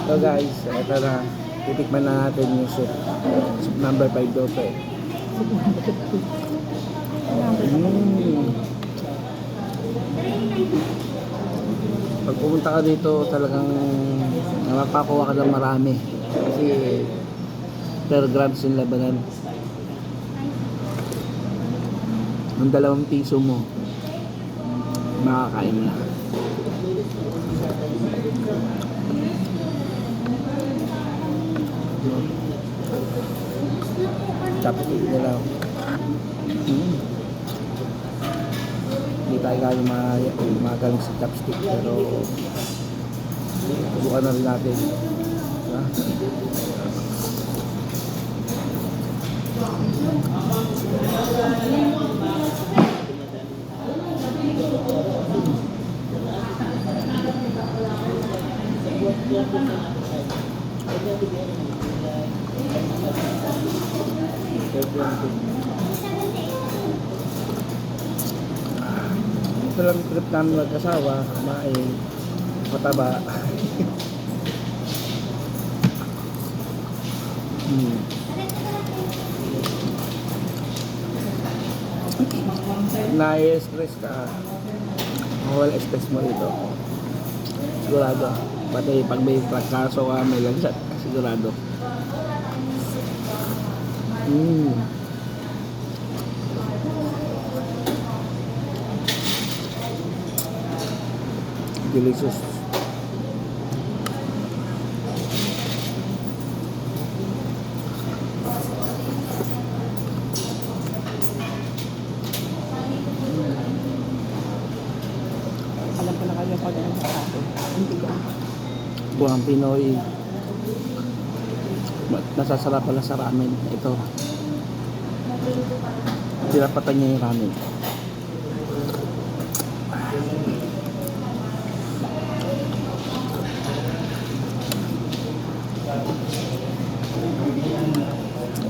So guys, ito na. Titikman na natin yung soup. Soup number 5 daw to eh. Pag pumunta ka dito, talagang mapakuha ka ng marami. Kasi per grams yung labanan. Ang 2 piso mo, makakain mo na. Chopstick nila. Hindi tayo kaya magaling sa chopstick, pero subukan na rin natin. Diba? Ito lang trip namin mag-asawa, kumain, mataba. Na-stress ka, mawala stress mo dito. Sigurado. Pati pag may trakaso ka, may lagsat, sigurado. Delicious. Alam ko na kayo pag ano sa akin. Hindi ko. Buwang Pinoy. Nasasarap pala sa ramen. Ito. Tinapatan niya yung ramen.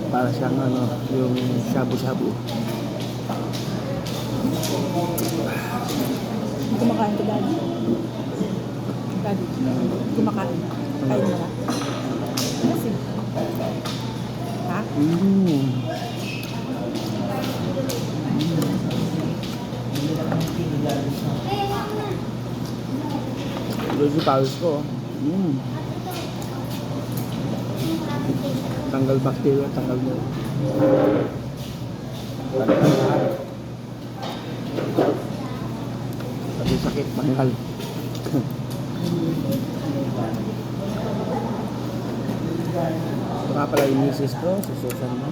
Para siyang ano, yung shabu-shabu. Kumakain ko daddy. Daddy. Kumakain. Kain mo na. Kasi. Ha? Lucy Palos ko. Tanggal bacteria, tanggal mo. Pati sakit, manggal. Ito nga pala yung misis ko, si Susan mo.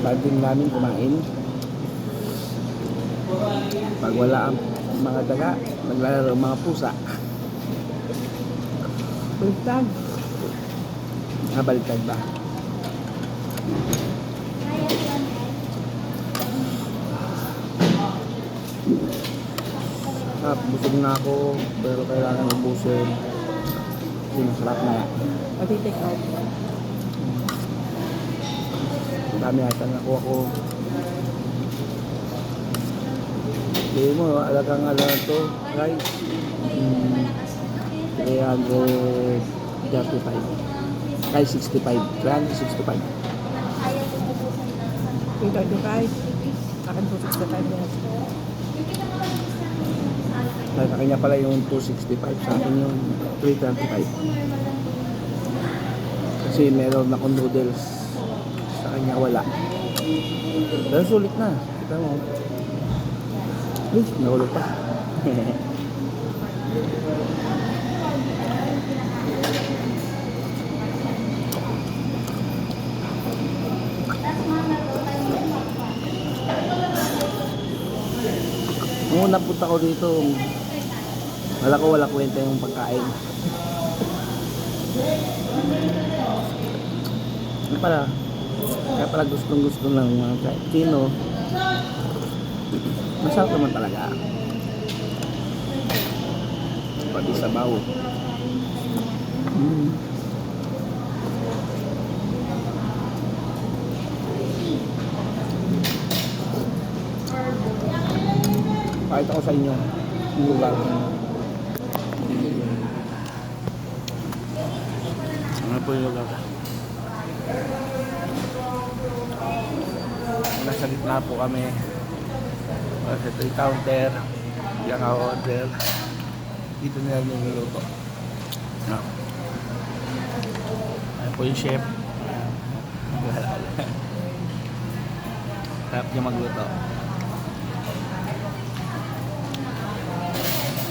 Banding namin kumain. Pag wala ang mga daga, naglalaro ang mga pusa. Baliktad. Baliktad ba? Busog na ako, pero kailangan ubusin. Kasi masarap na. Pati take out. Dami ata nakuha ko. Hindi mo, alagang to, guys. 335. Kay 65. 365. Ito ito guys. Akin po 65 yan. Sa kanya pala yung 265, sa akin yung 335. Kasi meron akong noodles, sa kanya wala. Pero sulit na. Kita mo. Uy, nahulog pa. Nung unang punta ko dito, wala kwenta yung pagkain. Kaya pala gustong-gusto ng mga Pilipino. Masarap naman talaga. Pati sabaw. Pakita ko sa inyo yung lugar. Ano po yung lugar? Nasa gitna po kami. Kasi ito yung counter. Diyan ako order. Dito nila niluluto. No. Ano po yung chef? Sarap niya magluto.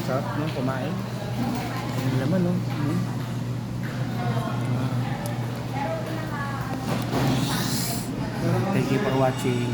Sarap niya kumain. Yung laman, no? Thank you for watching.